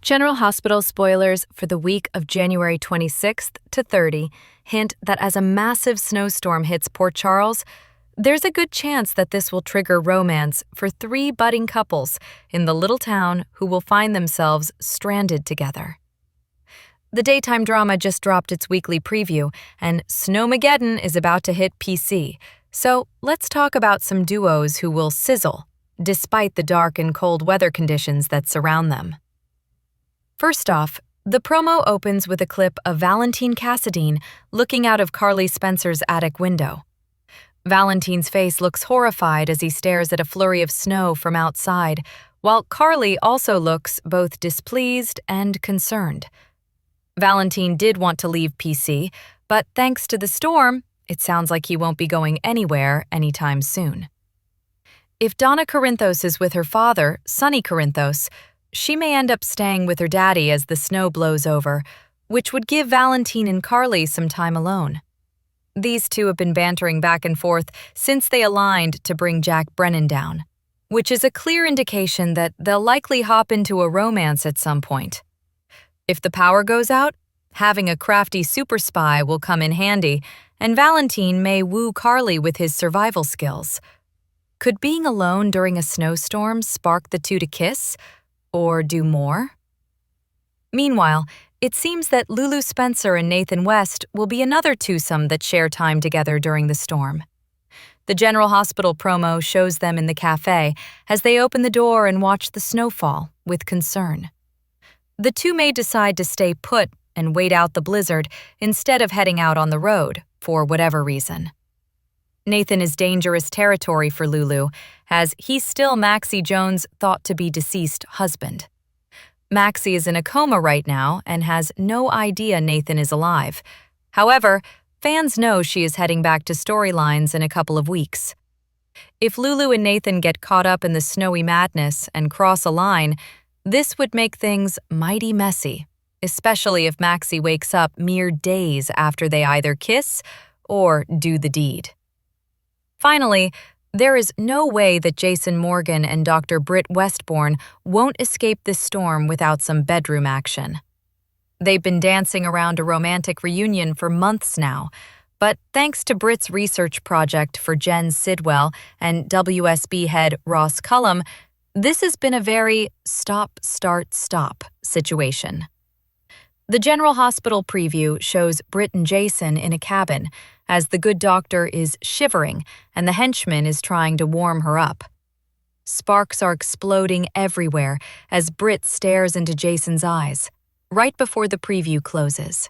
General Hospital spoilers for the week of January 26th to 30 hint that as a massive snowstorm hits Port Charles, there's a good chance that this will trigger romance for three budding couples in the little town who will find themselves stranded together. The daytime drama just dropped its weekly preview, and Snowmageddon is about to hit PC, so let's talk about some duos who will sizzle, despite the dark and cold weather conditions that surround them. First off, the promo opens with a clip of Valentine Cassadine looking out of Carly Spencer's attic window. Valentine's face looks horrified as he stares at a flurry of snow from outside, while Carly also looks both displeased and concerned. Valentine did want to leave PC, but thanks to the storm, it sounds like he won't be going anywhere anytime soon. If Donna Corinthos is with her father, Sonny Corinthos, she may end up staying with her daddy as the snow blows over, which would give Valentine and Carly some time alone. These two have been bantering back and forth since they aligned to bring Jack Brennan down, which is a clear indication that they'll likely hop into a romance at some point. If the power goes out, having a crafty super spy will come in handy, and Valentine may woo Carly with his survival skills. Could being alone during a snowstorm spark the two to kiss? Or do more? Meanwhile, it seems that Lulu Spencer and Nathan West will be another twosome that share time together during the storm. The General Hospital promo shows them in the cafe as they open the door and watch the snowfall with concern. The two may decide to stay put and wait out the blizzard instead of heading out on the road for whatever reason. Nathan is dangerous territory for Lulu, as he's still Maxie Jones' thought-to-be-deceased husband. Maxie is in a coma right now and has no idea Nathan is alive. However, fans know she is heading back to storylines in a couple of weeks. If Lulu and Nathan get caught up in the snowy madness and cross a line, this would make things mighty messy, especially if Maxie wakes up mere days after they either kiss or do the deed. Finally, there is no way that Jason Morgan and Dr. Britt Westbourne won't escape this storm without some bedroom action. They've been dancing around a romantic reunion for months now, but thanks to Britt's research project for Jen Sidwell and WSB head Ross Cullum, this has been a very stop, start, stop situation. The General Hospital preview shows Britt and Jason in a cabin, as the good doctor is shivering and the henchman is trying to warm her up. Sparks are exploding everywhere as Britt stares into Jason's eyes, right before the preview closes.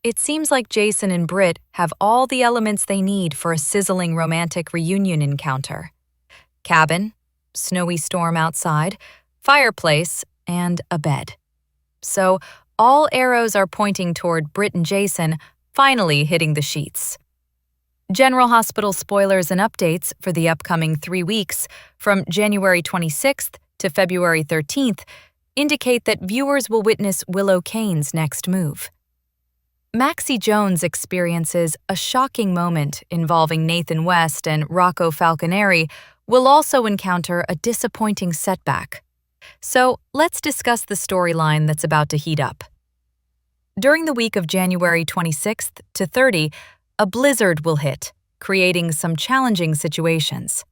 It seems like Jason and Britt have all the elements they need for a sizzling romantic reunion encounter. Cabin, snowy storm outside, fireplace, and a bed. So, all arrows are pointing toward Britt and Jason finally hitting the sheets. General Hospital spoilers and updates for the upcoming 3 weeks, from January 26th to February 13th, indicate that viewers will witness Willow Kane's next move. Maxie Jones experiences a shocking moment involving Nathan West, and Rocco Falconeri will also encounter a disappointing setback. So let's discuss the storyline that's about to heat up. During the week of January 26th to 30, a blizzard will hit, creating some challenging situations.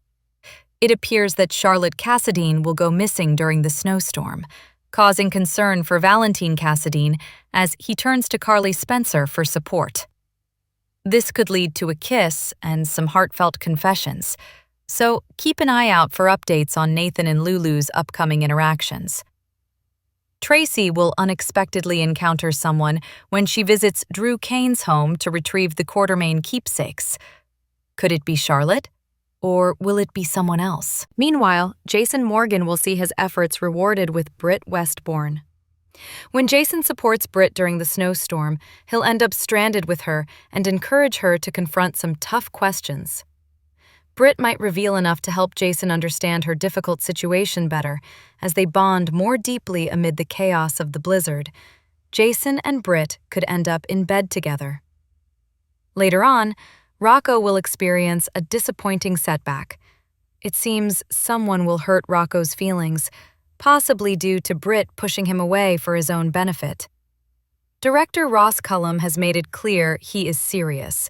It appears that Charlotte Cassadine will go missing during the snowstorm, causing concern for Valentine Cassadine as he turns to Carly Spencer for support. This could lead to a kiss and some heartfelt confessions, so keep an eye out for updates on Nathan and Lulu's upcoming interactions. Tracy will unexpectedly encounter someone when she visits Drew Kane's home to retrieve the Quartermaine keepsakes. Could it be Charlotte? Or will it be someone else? Meanwhile, Jason Morgan will see his efforts rewarded with Britt Westbourne. When Jason supports Britt during the snowstorm, he'll end up stranded with her and encourage her to confront some tough questions. Britt might reveal enough to help Jason understand her difficult situation better as they bond more deeply amid the chaos of the blizzard. Jason and Britt could end up in bed together. Later on, Rocco will experience a disappointing setback. It seems someone will hurt Rocco's feelings, possibly due to Britt pushing him away for his own benefit. Director Ross Cullum has made it clear he is serious,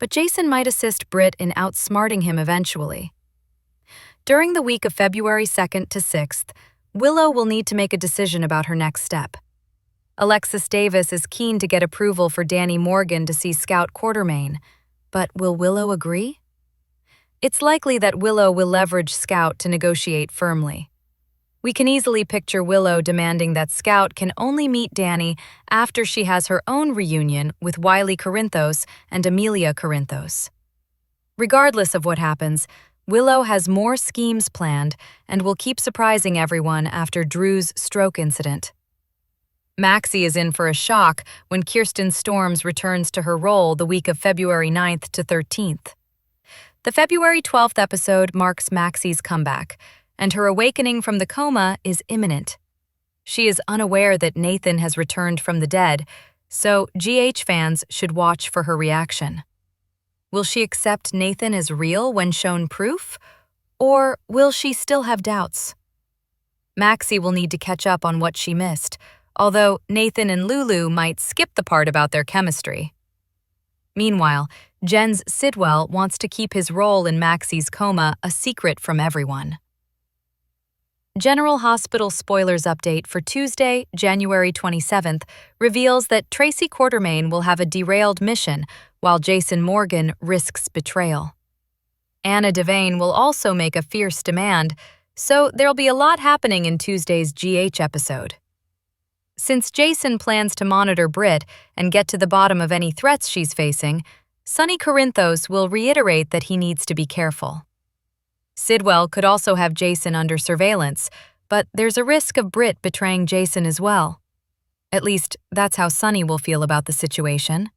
but Jason might assist Britt in outsmarting him eventually. During the week of February 2nd to 6th, Willow will need to make a decision about her next step. Alexis Davis is keen to get approval for Danny Morgan to see Scout Quartermain, but will Willow agree? It's likely that Willow will leverage Scout to negotiate firmly. We can easily picture Willow demanding that Scout can only meet Danny after she has her own reunion with Wiley Corinthos and Amelia Corinthos. Regardless of what happens, Willow has more schemes planned and will keep surprising everyone after Drew's stroke incident. Maxie is in for a shock when Kirsten Storms returns to her role the week of February 9th to 13th. The February 12th episode marks Maxie's comeback, and her awakening from the coma is imminent. She is unaware that Nathan has returned from the dead, so GH fans should watch for her reaction. Will she accept Nathan as real when shown proof, or will she still have doubts? Maxie will need to catch up on what she missed, although Nathan and Lulu might skip the part about their chemistry. Meanwhile, Jen's Sidwell wants to keep his role in Maxie's coma a secret from everyone. General Hospital spoilers update for Tuesday, January 27th, reveals that Tracy Quartermain will have a derailed mission while Jason Morgan risks betrayal. Anna Devane will also make a fierce demand, so there'll be a lot happening in Tuesday's GH episode. Since Jason plans to monitor Britt and get to the bottom of any threats she's facing, Sonny Corinthos will reiterate that he needs to be careful. Sidwell could also have Jason under surveillance, but there's a risk of Britt betraying Jason as well. At least, that's how Sonny will feel about the situation.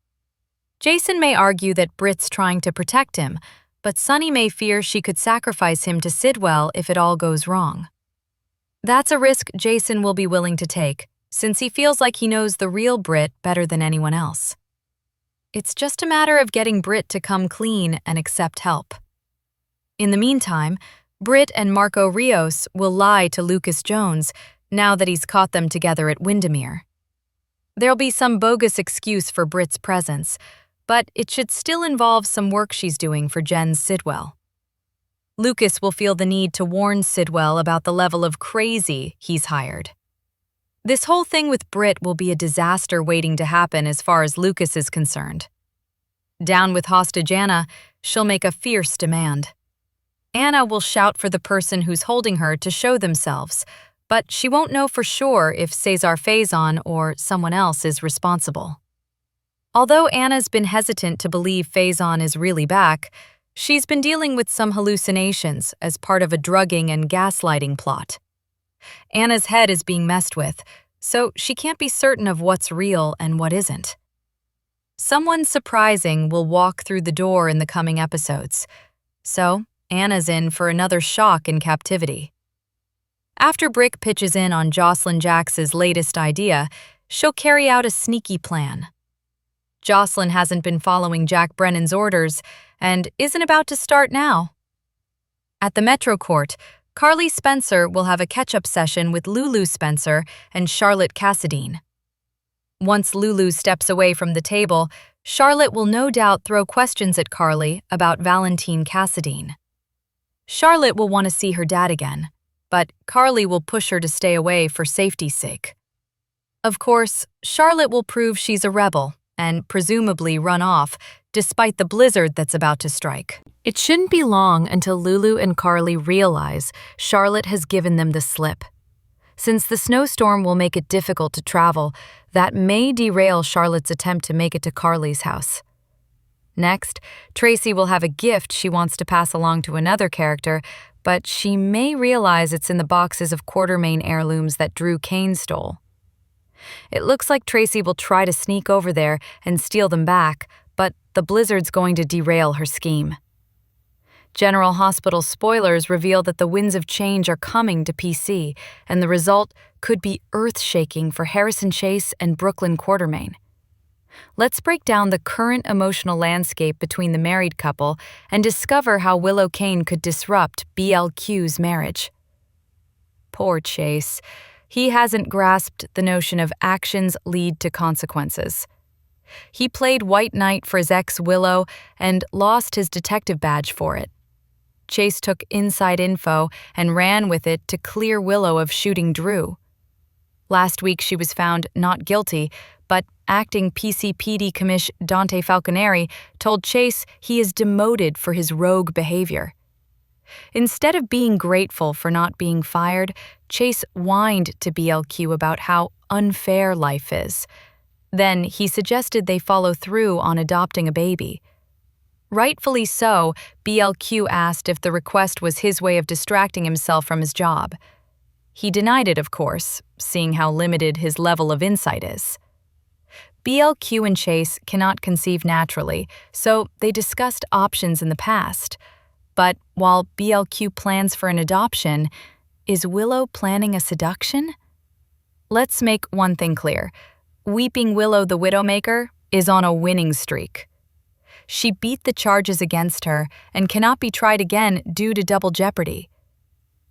Jason may argue that Britt's trying to protect him, but Sonny may fear she could sacrifice him to Sidwell if it all goes wrong. That's a risk Jason will be willing to take, since he feels like he knows the real Britt better than anyone else. It's just a matter of getting Britt to come clean and accept help. In the meantime, Britt and Marco Rios will lie to Lucas Jones now that he's caught them together at Windermere. There'll be some bogus excuse for Britt's presence, but it should still involve some work she's doing for Jen's Sidwell. Lucas will feel the need to warn Sidwell about the level of crazy he's hired. This whole thing with Britt will be a disaster waiting to happen as far as Lucas is concerned. Down with hostage Anna, she'll make a fierce demand. Anna will shout for the person who's holding her to show themselves, but she won't know for sure if Cesar Faison or someone else is responsible. Although Anna's been hesitant to believe Faison is really back, she's been dealing with some hallucinations as part of a drugging and gaslighting plot. Anna's head is being messed with, so she can't be certain of what's real and what isn't. Someone surprising will walk through the door in the coming episodes, so Anna's in for another shock in captivity. After Brick pitches in on Jocelyn Jax's latest idea, she'll carry out a sneaky plan. Jocelyn hasn't been following Jack Brennan's orders and isn't about to start now. At the Metro Court, Carly Spencer will have a catch-up session with Lulu Spencer and Charlotte Cassadine. Once Lulu steps away from the table, Charlotte will no doubt throw questions at Carly about Valentine Cassadine. Charlotte will want to see her dad again, but Carly will push her to stay away for safety's sake. Of course, Charlotte will prove she's a rebel and presumably run off, despite the blizzard that's about to strike. It shouldn't be long until Lulu and Carly realize Charlotte has given them the slip. Since the snowstorm will make it difficult to travel, that may derail Charlotte's attempt to make it to Carly's house. Next, Tracy will have a gift she wants to pass along to another character, but she may realize it's in the boxes of Quartermain heirlooms that Drew Kane stole. It looks like Tracy will try to sneak over there and steal them back, but the blizzard's going to derail her scheme. General Hospital spoilers reveal that the winds of change are coming to PC, and the result could be earth-shaking for Harrison Chase and Brooklyn Quartermain. Let's break down the current emotional landscape between the married couple and discover how Willow Kane could disrupt BLQ's marriage. Poor Chase. He hasn't grasped the notion of actions lead to consequences. He played White Knight for his ex Willow and lost his detective badge for it. Chase took inside info and ran with it to clear Willow of shooting Drew. Last week she was found not guilty, but acting PCPD commish Dante Falconeri told Chase he is demoted for his rogue behavior. Instead of being grateful for not being fired, Chase whined to BLQ about how unfair life is. Then he suggested they follow through on adopting a baby. Rightfully so, BLQ asked if the request was his way of distracting himself from his job. He denied it, of course, seeing how limited his level of insight is. BLQ and Chase cannot conceive naturally, so they discussed options in the past. But while BLQ plans for an adoption, is Willow planning a seduction? Let's make one thing clear. Weeping Willow the Widowmaker is on a winning streak. She beat the charges against her and cannot be tried again due to double jeopardy.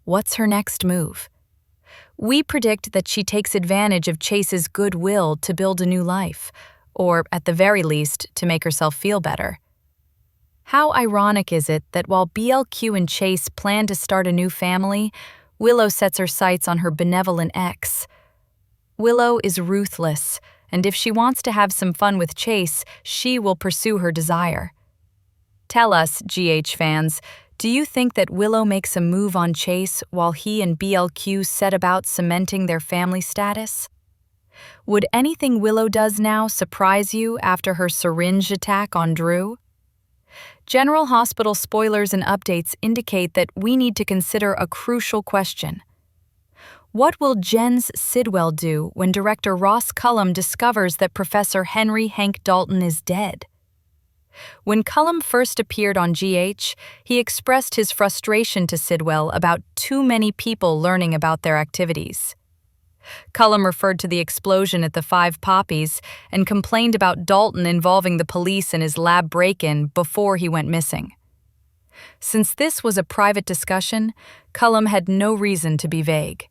What's her next move? We predict that she takes advantage of Chase's goodwill to build a new life, or at the very least, to make herself feel better. How ironic is it that while BLQ and Chase plan to start a new family, Willow sets her sights on her benevolent ex. Willow is ruthless, and if she wants to have some fun with Chase, she will pursue her desire. Tell us, GH fans, do you think that Willow makes a move on Chase while he and BLQ set about cementing their family status? Would anything Willow does now surprise you after her syringe attack on Drew? General Hospital spoilers and updates indicate that we need to consider a crucial question. What will Jens Sidwell do when director Ross Cullum discovers that Professor Henry Hank Dalton is dead? When Cullum first appeared on GH, he expressed his frustration to Sidwell about too many people learning about their activities. Cullum referred to the explosion at the Five Poppies and complained about Dalton involving the police in his lab break-in before he went missing. Since this was a private discussion, Cullum had no reason to be vague.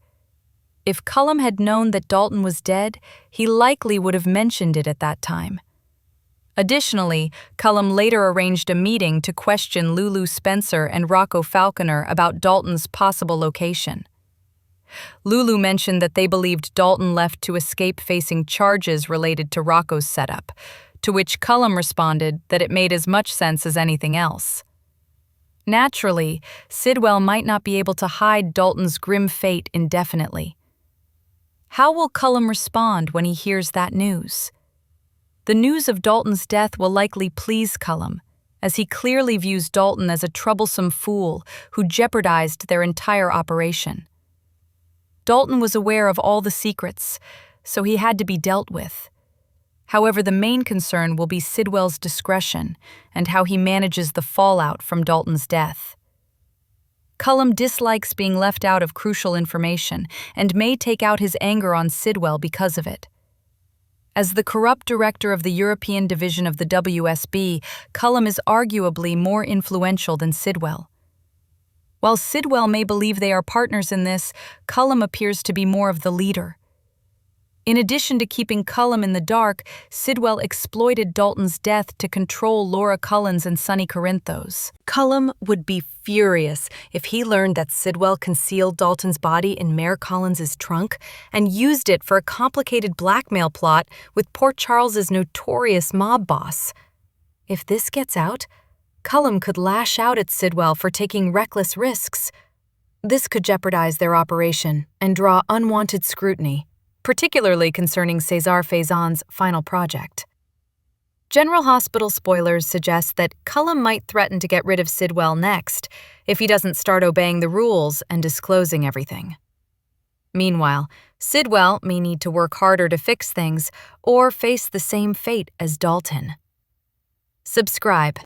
If Cullum had known that Dalton was dead, he likely would have mentioned it at that time. Additionally, Cullum later arranged a meeting to question Lulu Spencer and Rocco Falconer about Dalton's possible location. Lulu mentioned that they believed Dalton left to escape facing charges related to Rocco's setup, to which Cullum responded that it made as much sense as anything else. Naturally, Sidwell might not be able to hide Dalton's grim fate indefinitely. How will Cullum respond when he hears that news? The news of Dalton's death will likely please Cullum, as he clearly views Dalton as a troublesome fool who jeopardized their entire operation. Dalton was aware of all the secrets, so he had to be dealt with. However, the main concern will be Sidwell's discretion and how he manages the fallout from Dalton's death. Cullum dislikes being left out of crucial information and may take out his anger on Sidwell because of it. As the corrupt director of the European division of the WSB, Cullum is arguably more influential than Sidwell. While Sidwell may believe they are partners in this, Cullum appears to be more of the leader. In addition to keeping Cullum in the dark, Sidwell exploited Dalton's death to control Laura Cullens and Sonny Corinthos. Cullum would be furious if he learned that Sidwell concealed Dalton's body in Mayor Collins' trunk and used it for a complicated blackmail plot with Port Charles's notorious mob boss. If this gets out, Cullum could lash out at Sidwell for taking reckless risks. This could jeopardize their operation and draw unwanted scrutiny, particularly concerning César Faison's final project. General Hospital spoilers suggest that Cullum might threaten to get rid of Sidwell next if he doesn't start obeying the rules and disclosing everything. Meanwhile, Sidwell may need to work harder to fix things or face the same fate as Dalton. Subscribe.